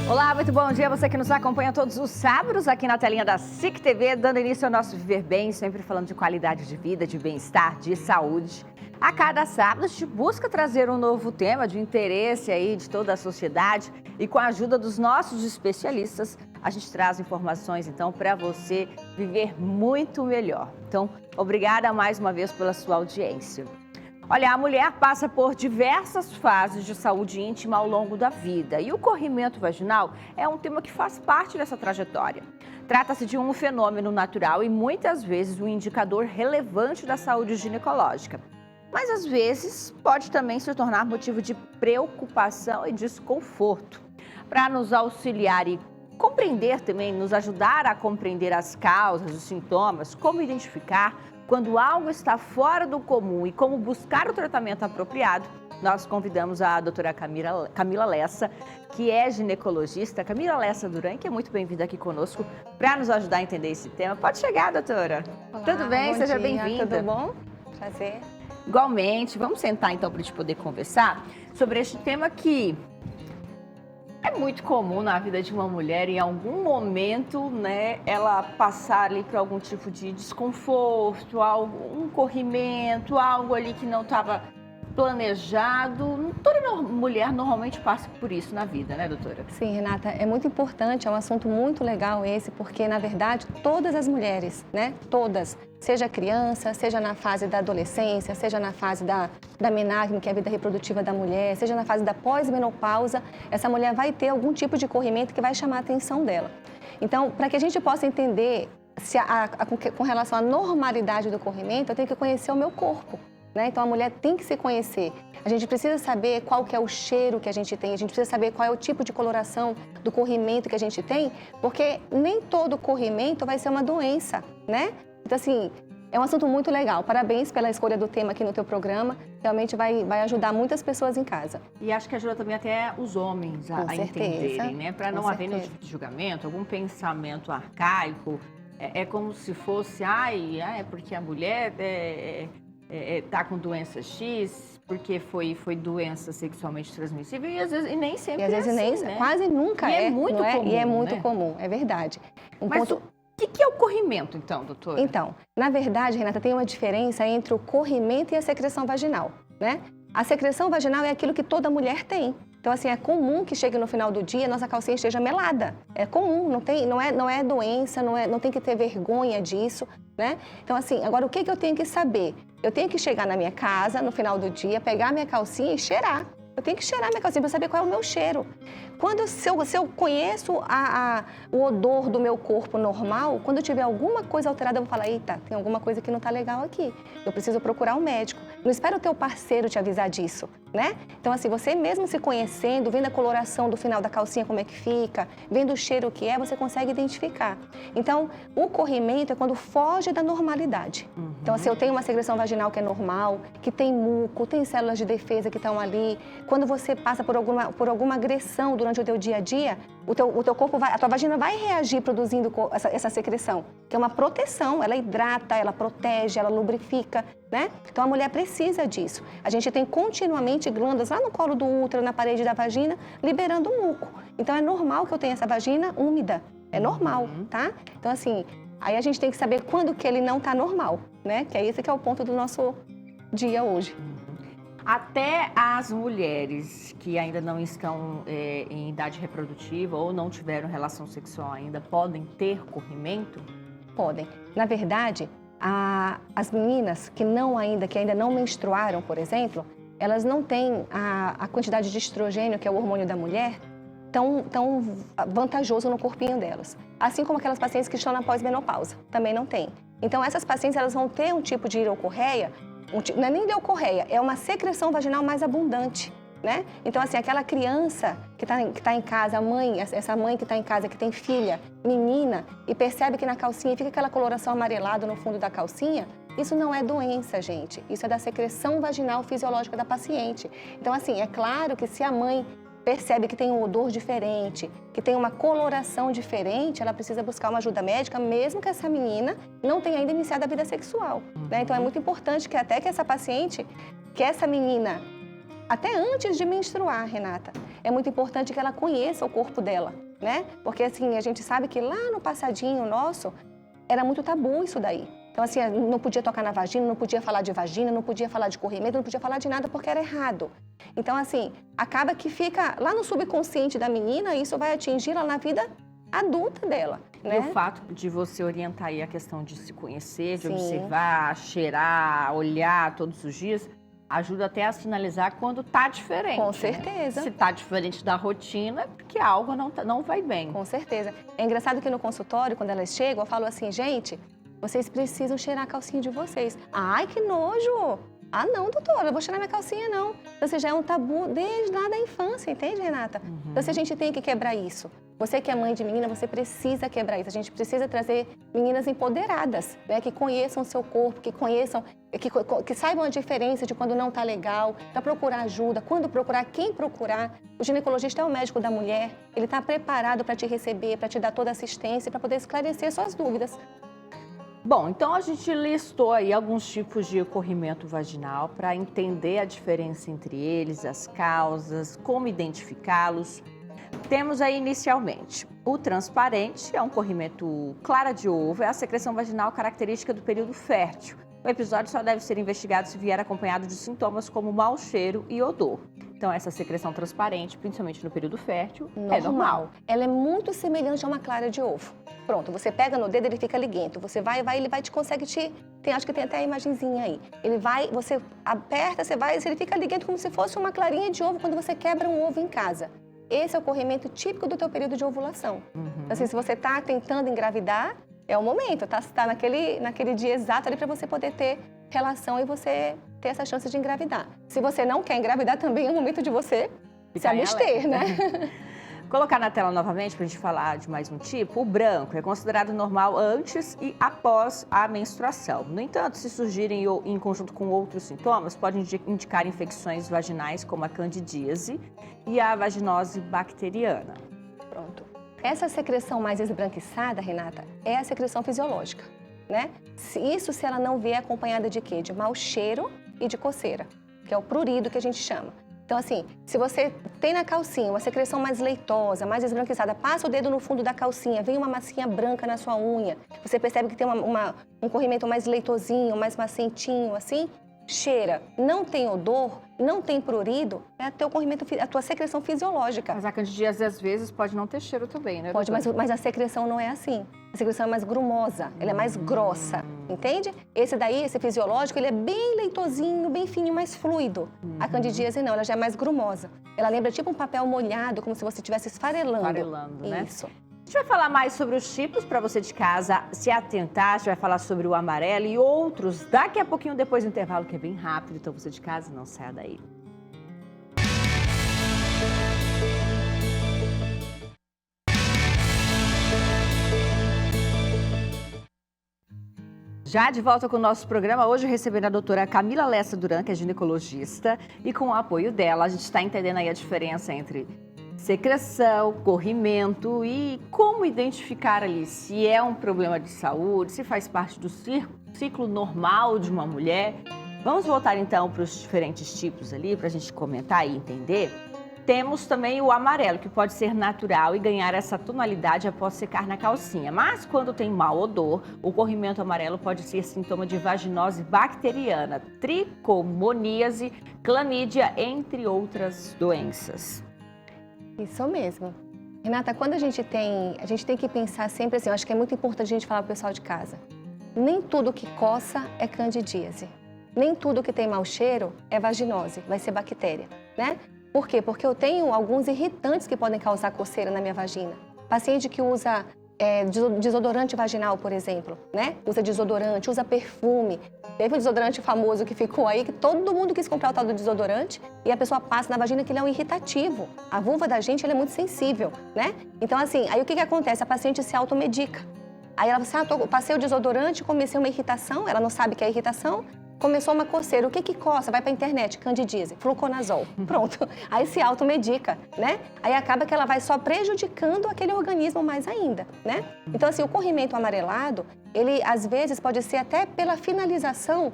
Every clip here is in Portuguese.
Olá, muito bom dia. Você que nos acompanha todos os sábados aqui na telinha da SIC TV, dando início ao nosso Viver Bem, sempre falando de qualidade de vida, de bem-estar, de saúde. A cada sábado a gente busca trazer um novo tema de interesse aí de toda a sociedade e com a ajuda dos nossos especialistas, a gente traz informações então para você viver muito melhor. Então, obrigada mais uma vez pela sua audiência. Olha, a mulher passa por diversas fases de saúde íntima ao longo da vida e o corrimento vaginal é um tema que faz parte dessa trajetória. Trata-se de um fenômeno natural e muitas vezes um indicador relevante da saúde ginecológica. Mas às vezes pode também se tornar motivo de preocupação e desconforto. Para nos auxiliar e compreender também, nos ajudar a compreender as causas, os sintomas, como identificar quando algo está fora do comum e como buscar o tratamento apropriado, nós convidamos a doutora Camila Lessa, que é ginecologista. Camila Lessa Duran, que é muito bem-vinda aqui conosco para nos ajudar a entender esse tema. Pode chegar, doutora. Olá, tudo bem? Seja bem-vinda. Tudo bom? Prazer. Igualmente. Vamos sentar então para a gente poder conversar sobre este tema que é muito comum na vida de uma mulher, em algum momento, né, ela passar ali por algum tipo de desconforto, um corrimento, algo ali que não estava planejado. Toda mulher normalmente passa por isso na vida, né, doutora? Sim, Renata, é muito importante, é um assunto muito legal esse, porque, na verdade, todas as mulheres, né, todas, seja criança, seja na fase da adolescência, seja na fase da menarquia, que é a vida reprodutiva da mulher, seja na fase da pós-menopausa, essa mulher vai ter algum tipo de corrimento que vai chamar a atenção dela. Então, para que a gente possa entender com relação à normalidade do corrimento, eu tenho que conhecer o meu corpo. Então, a mulher tem que se conhecer. A gente precisa saber qual que é o cheiro que a gente tem, a gente precisa saber qual é o tipo de coloração do corrimento que a gente tem, porque nem todo corrimento vai ser uma doença, né? Então, assim, é um assunto muito legal. Parabéns pela escolha do tema aqui no teu programa. Realmente vai ajudar muitas pessoas em casa. E acho que ajuda também até os homens a entenderem, né? Para não haver nenhum tipo de julgamento, algum pensamento arcaico. É como se fosse, é porque a mulher tá com doença X, porque foi doença sexualmente transmissível, e às vezes e nem sempre né? Quase nunca é muito comum, e é muito né? comum, é verdade. Mas o que é o corrimento, então, doutora? Então, na verdade, Renata, tem uma diferença entre o corrimento e a secreção vaginal, né? A secreção vaginal é aquilo que toda mulher tem. Então, assim, é comum que chegue no final do dia, nossa calcinha esteja melada. É comum, não é doença, não tem que ter vergonha disso, né? Então, assim, agora o que eu tenho que saber? Eu tenho que chegar na minha casa, no final do dia, pegar minha calcinha e cheirar. Eu tenho que cheirar minha calcinha para saber qual é o meu cheiro. Se eu conheço o odor do meu corpo normal, quando eu tiver alguma coisa alterada, eu vou falar, eita, tem alguma coisa que não está legal aqui. Eu preciso procurar um médico. Não espera o teu parceiro te avisar disso, né? Então, assim, você mesmo se conhecendo, vendo a coloração do final da calcinha, como é que fica, vendo o cheiro que é, você consegue identificar. Então, o corrimento é quando foge da normalidade. Então, assim, eu tenho uma secreção vaginal que é normal, que tem muco, tem células de defesa que estão ali. Quando você passa por alguma agressão durante o teu dia a dia, o teu corpo a tua vagina vai reagir produzindo essa secreção, que é uma proteção, ela hidrata, ela protege, ela lubrifica, né? Então a mulher precisa disso. A gente tem continuamente glândulas lá no colo do útero, na parede da vagina, liberando muco. Então é normal que eu tenha essa vagina úmida, é normal, tá? Então assim, aí a gente tem que saber quando que ele não tá normal, né? Que é esse que é o ponto do nosso dia hoje. Até as mulheres que ainda não estão em idade reprodutiva ou não tiveram relação sexual ainda, podem ter corrimento? Podem. Na verdade, as meninas que ainda não menstruaram, por exemplo, elas não têm a quantidade de estrogênio, que é o hormônio da mulher, tão vantajoso no corpinho delas. Assim como aquelas pacientes que estão na pós-menopausa, também não tem. Então, essas pacientes elas vão ter um tipo de leucorreia, não é nem leucorreia, é uma secreção vaginal mais abundante, né? Então, assim, aquela criança que tá em casa, essa mãe que está em casa, que tem filha, menina, e percebe que na calcinha fica aquela coloração amarelada no fundo da calcinha, isso não é doença, gente. Isso é da secreção vaginal fisiológica da paciente. Então, assim, é claro que se a mãe percebe que tem um odor diferente, que tem uma coloração diferente, ela precisa buscar uma ajuda médica, mesmo que essa menina não tenha ainda iniciado a vida sexual, né? Então, é muito importante que essa paciente, que essa menina, até antes de menstruar, Renata, é muito importante que ela conheça o corpo dela, né? Porque assim, a gente sabe que lá no passadinho nosso, era muito tabu isso daí. Então assim, não podia tocar na vagina, não podia falar de vagina, não podia falar de corrimento, não podia falar de nada porque era errado. Então assim, acaba que fica lá no subconsciente da menina e isso vai atingir ela na vida adulta dela, né? E o fato de você orientar aí a questão de se conhecer, de Sim. observar, cheirar, olhar todos os dias, ajuda até a sinalizar quando tá diferente. Com né? certeza. Se tá diferente da rotina, é porque algo não vai bem. Com certeza. É engraçado que no consultório, quando elas chegam, eu falo assim, gente, vocês precisam cheirar a calcinha de vocês. Ai, que nojo! Ah, não, doutora, eu não vou cheirar minha calcinha, não. Então, assim, já é um tabu desde lá da infância, entende, Renata? Então, assim, a gente tem que quebrar isso. Você que é mãe de menina, você precisa quebrar isso. A gente precisa trazer meninas empoderadas, né? Que conheçam o seu corpo, que conheçam, que saibam a diferença de quando não está legal, para procurar ajuda, quando procurar, quem procurar. O ginecologista é o médico da mulher, ele está preparado para te receber, para te dar toda a assistência, para poder esclarecer suas dúvidas. Bom, então a gente listou aí alguns tipos de corrimento vaginal para entender a diferença entre eles, as causas, como identificá-los. Temos aí inicialmente o transparente, é um corrimento clara de ovo, é a secreção vaginal característica do período fértil. O episódio só deve ser investigado se vier acompanhado de sintomas como mau cheiro e odor. Então, essa secreção transparente, principalmente no período fértil, é normal. Ela é muito semelhante a uma clara de ovo. Pronto, você pega no dedo, ele fica liguento. Você vai, ele vai, consegue te... acho que tem até a imagenzinha aí. Ele vai, você aperta, ele fica liguento como se fosse uma clarinha de ovo quando você quebra um ovo em casa. Esse é o corrimento típico do teu período de ovulação. Então, assim, se você está tentando engravidar, é o momento, tá naquele dia exato ali para você poder ter relação e você ter essa chance de engravidar. Se você não quer engravidar, também é o momento de você se abster, né? Colocar na tela novamente para a gente falar de mais um tipo. O branco é considerado normal antes e após a menstruação. No entanto, se surgirem em conjunto com outros sintomas, pode indicar infecções vaginais como a candidíase e a vaginose bacteriana. Pronto. Essa secreção mais esbranquiçada, Renata, é a secreção fisiológica, né? Isso se ela não vier acompanhada de quê? De mau cheiro e de coceira, que é o prurido que a gente chama. Então, assim, se você tem na calcinha uma secreção mais leitosa, mais esbranquiçada, passa o dedo no fundo da calcinha, vem uma massinha branca na sua unha, você percebe que tem um corrimento mais leitosinho, mais macentinho, assim, cheira, não tem odor, não tem prurido, é teu corrimento, a tua secreção fisiológica. Mas a candidíase, às vezes, pode não ter cheiro também, né? Pode, mas a secreção não é assim. A secreção é mais grumosa, ela é mais grossa, entende? Esse daí, esse fisiológico, ele é bem leitosinho, bem fininho, mais fluido. A candidíase não, ela já é mais grumosa. Ela lembra tipo um papel molhado, como se você estivesse esfarelando. Esfarelando, né? Isso. A gente vai falar mais sobre os tipos para você de casa se atentar. A gente vai falar sobre o amarelo e outros daqui a pouquinho depois do intervalo, que é bem rápido. Então você de casa não saia daí. Já de volta com o nosso programa, hoje recebendo a doutora Camila Lessa Duran, que é ginecologista, e com o apoio dela, a gente está entendendo aí a diferença entre secreção, corrimento e como identificar ali se é um problema de saúde, se faz parte do ciclo normal de uma mulher. Vamos voltar então para os diferentes tipos ali, para a gente comentar e entender. Temos também o amarelo, que pode ser natural e ganhar essa tonalidade após secar na calcinha. Mas quando tem mau odor, o corrimento amarelo pode ser sintoma de vaginose bacteriana, tricomoníase, clamídia, entre outras doenças. Isso mesmo. Renata, quando a gente tem que pensar sempre assim, eu acho que é muito importante a gente falar para o pessoal de casa. Nem tudo que coça é candidíase. Nem tudo que tem mau cheiro é vaginose, vai ser bactéria, né? Por quê? Porque eu tenho alguns irritantes que podem causar coceira na minha vagina. Paciente que usa desodorante vaginal, por exemplo, né? Usa desodorante, usa perfume. Teve um desodorante famoso que ficou aí, que todo mundo quis comprar o tal do desodorante e a pessoa passa na vagina que ele é um irritativo. A vulva da gente, ela é muito sensível, né? Então, assim, aí o que acontece? A paciente se automedica. Aí ela fala assim, passei o desodorante, comecei uma irritação, ela não sabe que é irritação, começou uma coceira. O que coça? Vai pra internet, candidíase, fluconazol. Pronto. Aí se automedica, né? Aí acaba que ela vai só prejudicando aquele organismo mais ainda, né? Então, assim, o corrimento amarelado, ele às vezes pode ser até pela finalização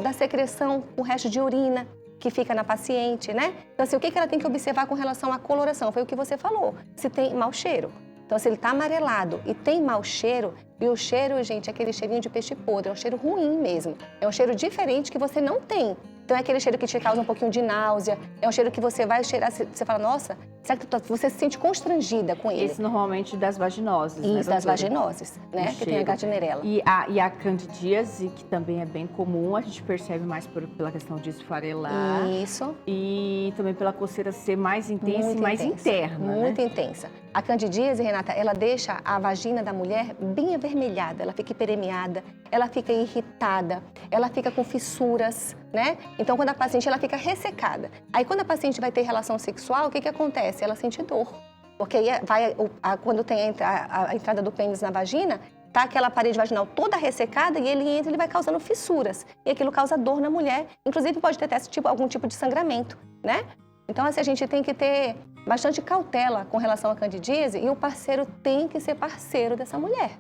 da secreção, o resto de urina, que fica na paciente, né? Então, assim, o que ela tem que observar com relação à coloração? Foi o que você falou, se tem mau cheiro. Então, se ele está amarelado e tem mau cheiro, e o cheiro, gente, é aquele cheirinho de peixe podre, é um cheiro ruim mesmo. É um cheiro diferente que você não tem. Então, é aquele cheiro que te causa um pouquinho de náusea, é um cheiro que você vai cheirar, você fala, nossa, será que você se sente constrangida com ele? Esse normalmente das vaginoses, né, Isso, das vaginoses, né, que tem a gardnerella. E a candidíase, que também é bem comum, a gente percebe mais pela questão de esfarelar. Isso. E também pela coceira ser mais intensa e mais interna, muito intensa. A candidíase, Renata, ela deixa a vagina da mulher bem avermelhada, ela fica hiperemiada, ela fica irritada, ela fica com fissuras, né? Então, quando a paciente ela fica ressecada. Aí, quando a paciente vai ter relação sexual, o que acontece? Ela sente dor. Porque aí quando tem a entrada do pênis na vagina, tá aquela parede vaginal toda ressecada e ele entra e ele vai causando fissuras. E aquilo causa dor na mulher. Inclusive, pode ter até algum tipo de sangramento, né? Então, assim, a gente tem que ter bastante cautela com relação à candidíase e o parceiro tem que ser parceiro dessa mulher.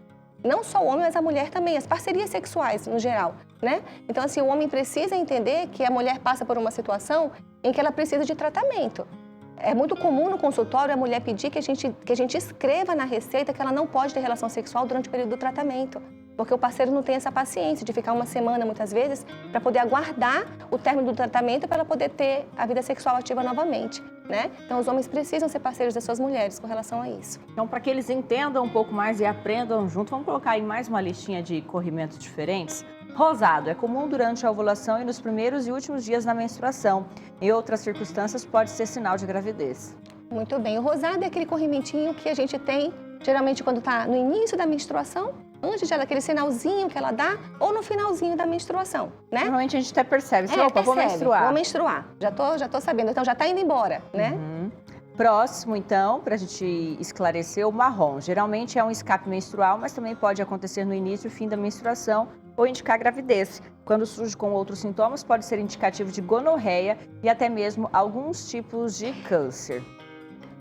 Não só o homem, mas a mulher também, as parcerias sexuais no geral, né? Então, assim, o homem precisa entender que a mulher passa por uma situação em que ela precisa de tratamento. É muito comum no consultório a mulher pedir que a gente escreva na receita que ela não pode ter relação sexual durante o período do tratamento. Porque o parceiro não tem essa paciência de ficar uma semana, muitas vezes, para poder aguardar o término do tratamento para ela poder ter a vida sexual ativa novamente, né? Então, os homens precisam ser parceiros das suas mulheres com relação a isso. Então, para que eles entendam um pouco mais e aprendam junto, vamos colocar aí mais uma listinha de corrimentos diferentes. Rosado é comum durante a ovulação e nos primeiros e últimos dias da menstruação. Em outras circunstâncias, pode ser sinal de gravidez. Muito bem. O rosado é aquele corrimentinho que a gente tem, geralmente, quando está no início da menstruação, antes dela, aquele sinalzinho que ela dá, ou no finalzinho da menstruação, né? Normalmente a gente até percebe. Opa, percebe. Vou menstruar. Vou menstruar. Já tô sabendo. Então, já está indo embora, né? Uhum. Próximo, então, para a gente esclarecer, o marrom. Geralmente é um escape menstrual, mas também pode acontecer no início e fim da menstruação ou indicar gravidez. Quando surge com outros sintomas, pode ser indicativo de gonorreia e até mesmo alguns tipos de câncer.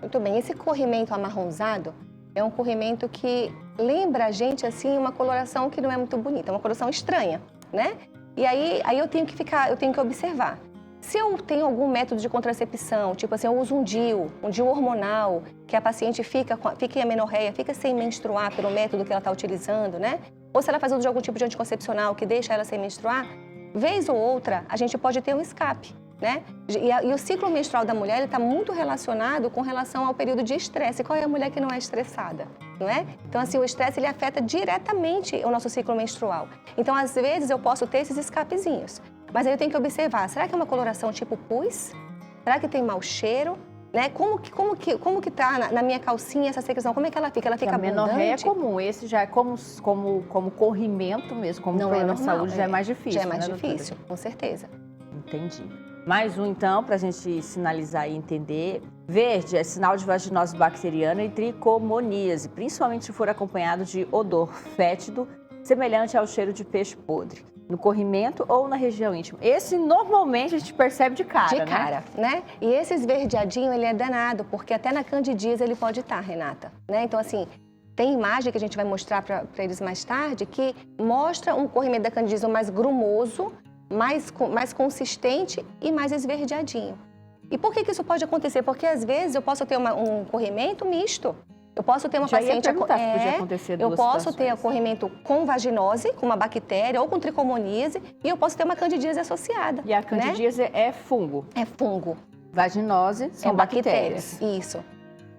Muito bem. Esse corrimento amarronzado é um corrimento que lembra a gente, assim, uma coloração que não é muito bonita, uma coloração estranha, né? E aí eu tenho que observar. Se eu tenho algum método de contracepção, tipo assim, eu uso um DIU hormonal, que a paciente fica em amenorreia, fica sem menstruar pelo método que ela está utilizando, né? Ou se ela faz uso de algum tipo de anticoncepcional que deixa ela sem menstruar, vez ou outra, a gente pode ter um escape, né? E o ciclo menstrual da mulher está muito relacionado com relação ao período de estresse. Qual é a mulher que não é estressada, não é? Então, assim, o estresse, ele afeta diretamente o nosso ciclo menstrual. Então, às vezes, eu posso ter esses escapezinhos. Mas aí eu tenho que observar, será que é uma coloração tipo pus? Será que tem mau cheiro? Né? Como que tá na minha calcinha essa secreção? Como é que ela fica? Ela fica abundante? A menorreia é comum, esse já é como corrimento mesmo, como problema de saúde, já é mais difícil. Já é mais difícil, doutora? Com certeza. Entendi. Mais um, então, para a gente sinalizar e entender. Verde é sinal de vaginose bacteriana e tricomoníase, principalmente se for acompanhado de odor fétido, semelhante ao cheiro de peixe podre. No corrimento ou na região íntima. Esse, normalmente, a gente percebe de cara, De cara, né? E esse esverdeadinho, ele é danado, porque até na candidíase ele pode estar, Renata, né? Então, assim, tem imagem que a gente vai mostrar para eles mais tarde, que mostra um corrimento da candidíase mais grumoso, mais consistente e mais esverdeadinho. E por que isso pode acontecer? Porque, às vezes, eu posso ter um corrimento misto. Eu posso ter uma paciente... Eu posso ter corrimento com vaginose, com uma bactéria, ou com tricomoníase, e eu posso ter uma candidíase associada. E a candidíase, né? É fungo? É fungo. Vaginose são bactérias. Isso.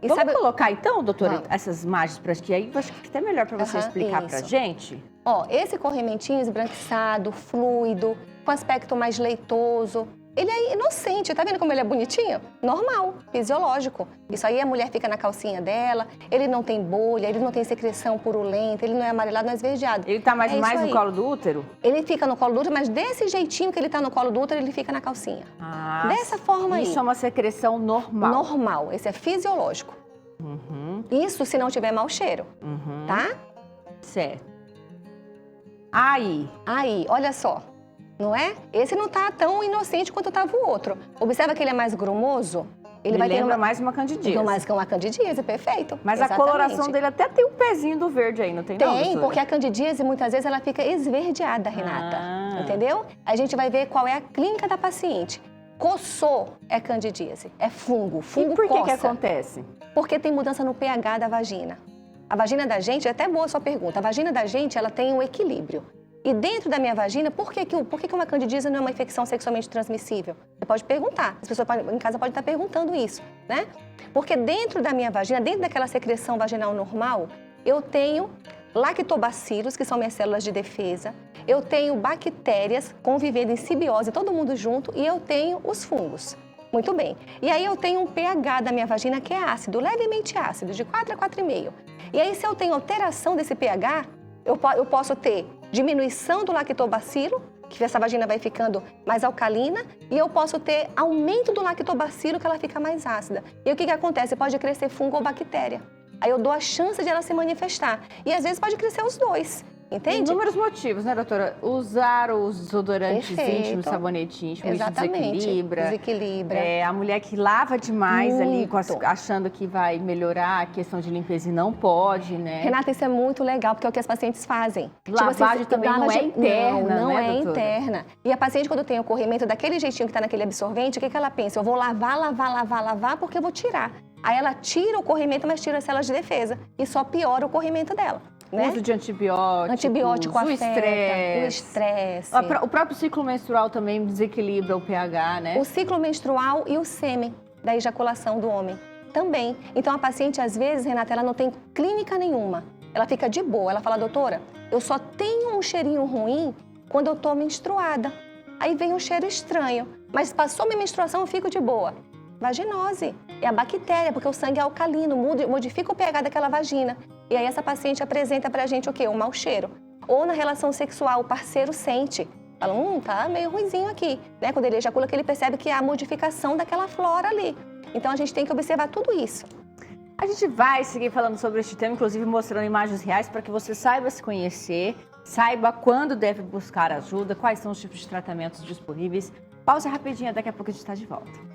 E vamos colocar, então, doutora, essas imagens para que aí acho que até melhor para você explicar para a gente. Ó, esse corrimentinho esbranquiçado, fluido, com aspecto mais leitoso, ele é inocente, tá vendo como ele é bonitinho? Normal, fisiológico. Isso aí a mulher fica na calcinha dela, ele não tem bolha, ele não tem secreção purulenta, ele não é amarelado, não é esverdeado. Ele tá mais no colo do útero? Ele fica no colo do útero, mas desse jeitinho que ele tá no colo do útero, ele fica na calcinha. Ah, dessa forma aí. Isso é uma secreção normal? Normal, esse é fisiológico. Uhum. Isso se não tiver mau cheiro, tá? Certo. Aí, olha só. Não é? Esse não tá tão inocente quanto estava o outro. Observa que ele é mais grumoso. Ele vai lembra mais uma candidíase. Mais que uma candidíase, perfeito. Mas exatamente. A coloração dele até tem um pezinho do verde aí, não tem? Tem, porque a candidíase muitas vezes ela fica esverdeada, Renata. Entendeu? A gente vai ver qual é a clínica da paciente. Coçou é candidíase, é fungo. Fungo E por que coça. acontece? Porque tem mudança no pH da vagina. A vagina da gente, é até boa a sua pergunta, a vagina da gente, ela tem um equilíbrio. E dentro da minha vagina, por que uma candidíase não é uma infecção sexualmente transmissível? Você pode perguntar, as pessoas em casa podem estar perguntando isso, né? Porque dentro da minha vagina, dentro daquela secreção vaginal normal, eu tenho lactobacilos, que são minhas células de defesa, eu tenho bactérias convivendo em simbiose, todo mundo junto, e eu tenho os fungos. Muito bem. E aí eu tenho um pH da minha vagina que é ácido, levemente ácido, de 4 a 4,5. E aí se eu tenho alteração desse pH, eu posso ter diminuição do lactobacilo, que essa vagina vai ficando mais alcalina, e eu posso ter aumento do lactobacilo, que ela fica mais ácida. E o que acontece? Pode crescer fungo ou bactéria. Aí eu dou a chance de ela se manifestar. E às vezes pode crescer os dois, entende? Inúmeros motivos, né, doutora? Usar os desodorantes Perfeito. íntimos, sabonete íntimo, Exatamente. isso desequilibra. Desequilibra. A mulher que lava demais ali, Muito. achando que vai melhorar a questão de limpeza e não pode, né? Renata, isso é muito legal, porque é o que as pacientes fazem. Lavagem também não é interna, não né, é doutora? interna. E a paciente, quando tem o corrimento daquele jeitinho que está naquele absorvente, o que ela pensa? Eu vou lavar, porque eu vou tirar. Aí ela tira o corrimento, mas tira as células de defesa. E só piora o corrimento dela. Né? Uso de antibióticos, Antibiótico o estresse. estresse. O próprio ciclo menstrual também desequilibra o pH, né? O ciclo menstrual e o sêmen da ejaculação do homem também. Então a paciente, às vezes, Renata, ela não tem clínica nenhuma. Ela fica de boa. Ela fala, doutora, eu só tenho um cheirinho ruim quando eu tô menstruada. Aí vem um cheiro estranho. Mas passou minha menstruação, eu fico de boa. Vaginose. É a bactéria, porque o sangue é alcalino, modifica o pH daquela vagina. E aí essa paciente apresenta pra gente o quê? Um mau cheiro. Ou na relação sexual, o parceiro sente. Fala, tá meio ruinzinho aqui. Né? Quando ele ejacula, que ele percebe que há modificação daquela flora ali. Então a gente tem que observar tudo isso. A gente vai seguir falando sobre este tema, inclusive mostrando imagens reais para que você saiba se conhecer, saiba quando deve buscar ajuda, quais são os tipos de tratamentos disponíveis. Pausa rapidinho, daqui a pouco a gente está de volta.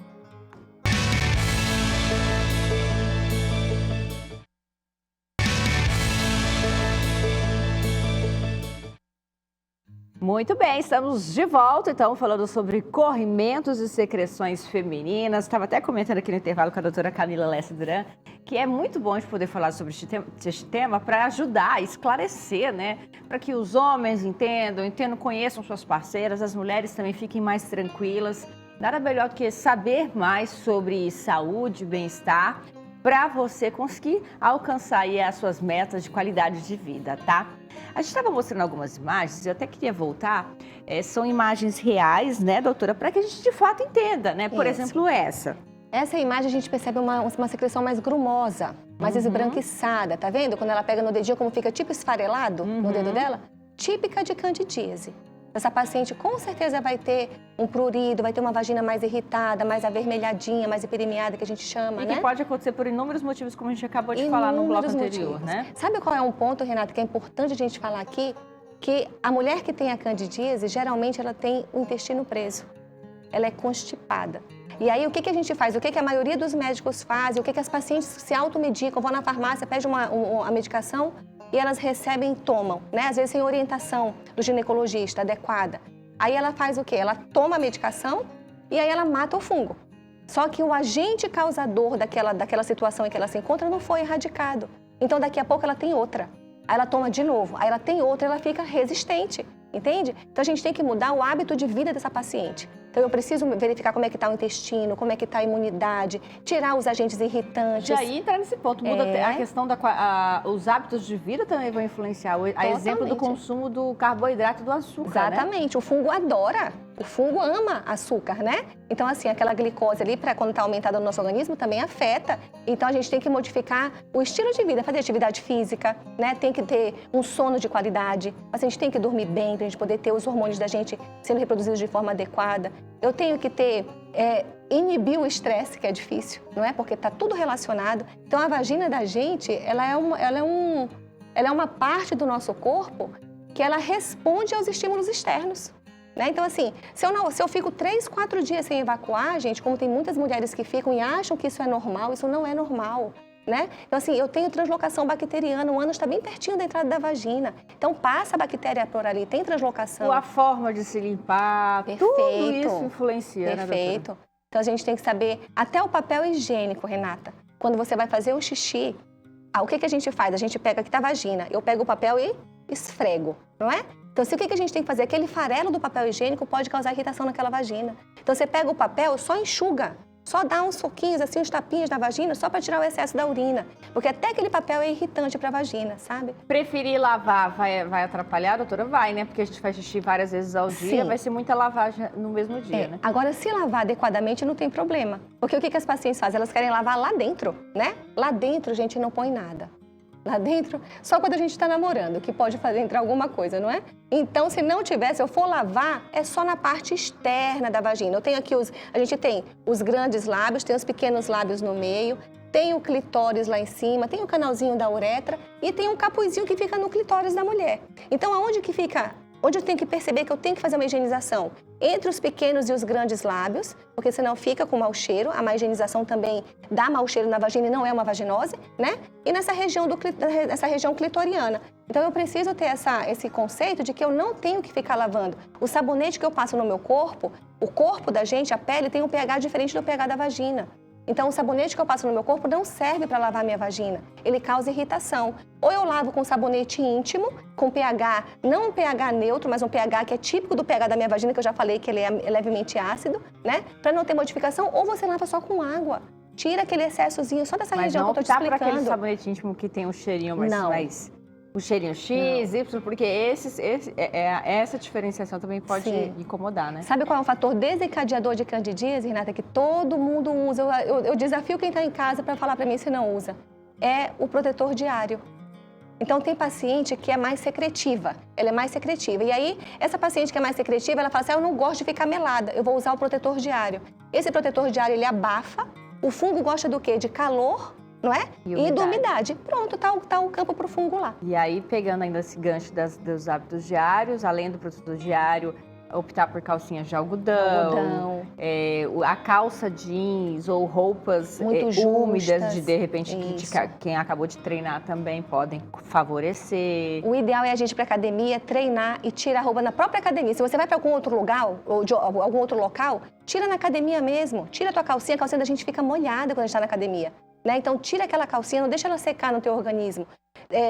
Muito bem, estamos de volta, então, falando sobre corrimentos e secreções femininas. Estava até comentando aqui no intervalo com a doutora Camila Lessa Duran, que é muito bom a gente poder falar sobre este tema para ajudar, esclarecer, né? Para que os homens entendam, conheçam suas parceiras, as mulheres também fiquem mais tranquilas. Nada melhor do que saber mais sobre saúde, bem-estar, para você conseguir alcançar aí as suas metas de qualidade de vida, tá? A gente estava mostrando algumas imagens, eu até queria voltar, são imagens reais, né, doutora, para que a gente de fato entenda, né? Por exemplo, essa. Essa imagem a gente percebe uma secreção mais grumosa, mais esbranquiçada, tá vendo? Quando ela pega no dedinho, como fica tipo esfarelado no dedo dela, típica de candidíase. Essa paciente com certeza vai ter um prurido, vai ter uma vagina mais irritada, mais avermelhadinha, mais hiperemiada, que a gente chama, né? E que pode acontecer por inúmeros motivos, como a gente acabou de falar no bloco anterior, né? Sabe qual é um ponto, Renata, que é importante a gente falar aqui? Que a mulher que tem a candidíase, geralmente ela tem o intestino preso. Ela é constipada. E aí, o que a gente faz? O que a maioria dos médicos fazem? O que as pacientes se automedicam? Vão na farmácia, pedem a medicação e elas recebem e tomam, né? Às vezes sem orientação do ginecologista adequada. Aí ela faz o quê? Ela toma a medicação e aí ela mata o fungo. Só que o agente causador daquela situação em que ela se encontra não foi erradicado. Então, daqui a pouco ela tem outra. Aí ela toma de novo, aí ela tem outra, ela fica resistente, entende? Então, a gente tem que mudar o hábito de vida dessa paciente. Então, eu preciso verificar como é que está o intestino, como é que está a imunidade, tirar os agentes irritantes. Já ia entrar nesse ponto, muda a questão os hábitos de vida também vão influenciar. A exemplo do consumo do carboidrato e do açúcar, Exatamente, né? O fungo adora, o fungo ama açúcar, né? Então, assim, aquela glicose ali, quando está aumentada no nosso organismo, também afeta. Então, a gente tem que modificar o estilo de vida, fazer atividade física, né? Tem que ter um sono de qualidade, a gente tem que dormir bem para a gente poder ter os hormônios da gente sendo reproduzidos de forma adequada. Eu tenho que ter, inibir o estresse, que é difícil, não é? Porque está tudo relacionado. Então, a vagina da gente, ela é uma parte do nosso corpo que ela responde aos estímulos externos. Né? Então, assim, se eu fico 3, 4 dias sem evacuar, gente, como tem muitas mulheres que ficam e acham que isso é normal, isso não é normal. né? Então, assim, eu tenho translocação bacteriana, o ânus está bem pertinho da entrada da vagina. Então, passa a bactéria por ali, tem translocação. A forma de se limpar, tudo isso influencia, né, Perfeito. Então, a gente tem que saber até o papel higiênico, Renata. Quando você vai fazer um xixi, o que a gente faz? A gente pega aqui da vagina, eu pego o papel e esfrego, não é? Então, o que a gente tem que fazer? Aquele farelo do papel higiênico pode causar irritação naquela vagina. Então, você pega o papel, só enxuga, só dá uns soquinhos, assim, uns tapinhas na vagina, só para tirar o excesso da urina. Porque até aquele papel é irritante para a vagina, sabe? Preferir lavar vai atrapalhar, doutora? Vai, né? Porque a gente faz xixi várias vezes ao dia, vai ser muita lavagem no mesmo dia, né? Agora, se lavar adequadamente, não tem problema. Porque o que as pacientes fazem? Elas querem lavar lá dentro, né? Lá dentro, a gente não põe nada. Lá dentro, só quando a gente está namorando, que pode fazer entrar alguma coisa, não é? Então, se não tiver, se eu for lavar, é só na parte externa da vagina. Eu tenho aqui a gente tem os grandes lábios, tem os pequenos lábios no meio, tem o clitóris lá em cima, tem o canalzinho da uretra e tem um capuzinho que fica no clitóris da mulher. Então, aonde que fica? Onde eu tenho que perceber que eu tenho que fazer uma higienização? Entre os pequenos e os grandes lábios, porque senão fica com mau cheiro. A má higienização também dá mau cheiro na vagina e não é uma vaginose, né? E nessa região clitoriana. Então, eu preciso ter esse conceito de que eu não tenho que ficar lavando. O sabonete que eu passo no meu corpo, o corpo da gente, a pele, tem um pH diferente do pH da vagina. Então, o sabonete que eu passo no meu corpo não serve para lavar minha vagina. Ele causa irritação. Ou eu lavo com sabonete íntimo, com pH, não um pH neutro, mas um pH que é típico do pH da minha vagina, que eu já falei que ele é levemente ácido, né? Para não ter modificação. Ou você lava só com água. Tira aquele excessozinho só dessa região que eu tô te explicando. Mas não optar por aquele sabonete íntimo que tem um cheirinho mais o cheirinho X, Y, porque essa diferenciação também pode incomodar, né? Sabe qual é o fator desencadeador de candidíase, Renata, que todo mundo usa? Eu desafio quem está em casa para falar para mim se não usa. É o protetor diário. Então, tem paciente que é mais secretiva, ela é mais secretiva. E aí, essa paciente que é mais secretiva, ela fala assim, eu não gosto de ficar melada, eu vou usar o protetor diário. Esse protetor diário, ele abafa, o fungo gosta do quê? De calor, não é? E da umidade. Pronto, tá o campo pro fungo lá. E aí, pegando ainda esse gancho dos hábitos diários, além do protetor diário, optar por calcinhas de algodão. A calça jeans ou roupas úmidas, de repente, quem acabou de treinar também podem favorecer. O ideal é a gente ir para academia, treinar e tirar a roupa na própria academia. Se você vai para algum outro lugar, ou de algum outro local, tira na academia mesmo. Tira a tua calcinha, a calcinha da gente fica molhada quando a gente está na academia. Né? Então, tira aquela calcinha, não deixa ela secar no teu organismo.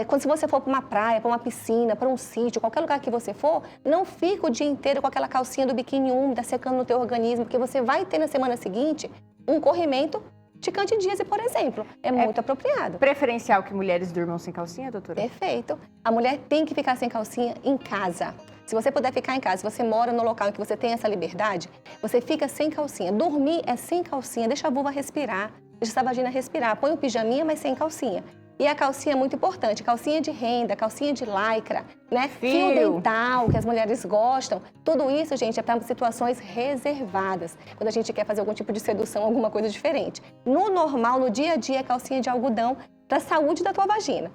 Quando se você for para uma praia, para uma piscina, para um sítio, qualquer lugar que você for, não fica o dia inteiro com aquela calcinha do biquíni úmida secando no teu organismo, porque você vai ter na semana seguinte um corrimento de candidíase, por exemplo. É muito apropriado. Preferencial que mulheres durmam sem calcinha, doutora? Perfeito. A mulher tem que ficar sem calcinha em casa. Se você puder ficar em casa, se você mora no local em que você tem essa liberdade, você fica sem calcinha. Dormir é sem calcinha, deixa a vulva respirar, deixa essa vagina respirar. Põe o pijaminha, mas sem calcinha. E a calcinha é muito importante, calcinha de renda, calcinha de lycra, né? Fio dental, que as mulheres gostam. Tudo isso, gente, é para situações reservadas, quando a gente quer fazer algum tipo de sedução, alguma coisa diferente. No normal, no dia a dia, calcinha de algodão para a saúde da tua vagina.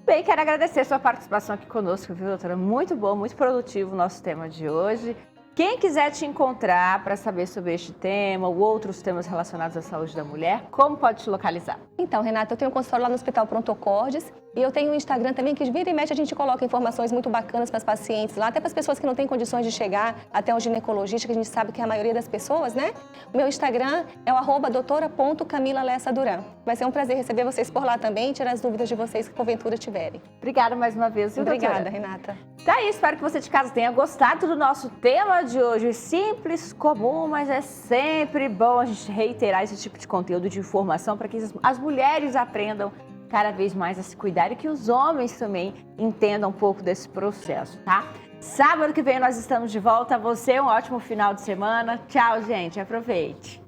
Bem, quero agradecer a sua participação aqui conosco, viu, doutora? Muito bom, muito produtivo o nosso tema de hoje. Quem quiser te encontrar para saber sobre este tema ou outros temas relacionados à saúde da mulher, como pode te localizar? Então, Renata, eu tenho um consultório lá no Hospital Pronto Acordes e eu tenho um Instagram também que vira e mexe a gente coloca informações muito bacanas para as pacientes lá, até para as pessoas que não têm condições de chegar até um ginecologista, que a gente sabe que é a maioria das pessoas, né? O meu Instagram é o @doutora.camilalessa.duran. Vai ser um prazer receber vocês por lá também e tirar as dúvidas de vocês que porventura tiverem. Obrigada mais uma vez, viu, doutora? Obrigada, Renata. Tá aí, espero que você de casa tenha gostado do nosso tema de hoje. Simples, comum, mas é sempre bom a gente reiterar esse tipo de conteúdo, de informação, para que as mulheres aprendam cada vez mais a se cuidar e que os homens também entendam um pouco desse processo, tá? Sábado que vem nós estamos de volta. Você, um ótimo final de semana. Tchau, gente. Aproveite.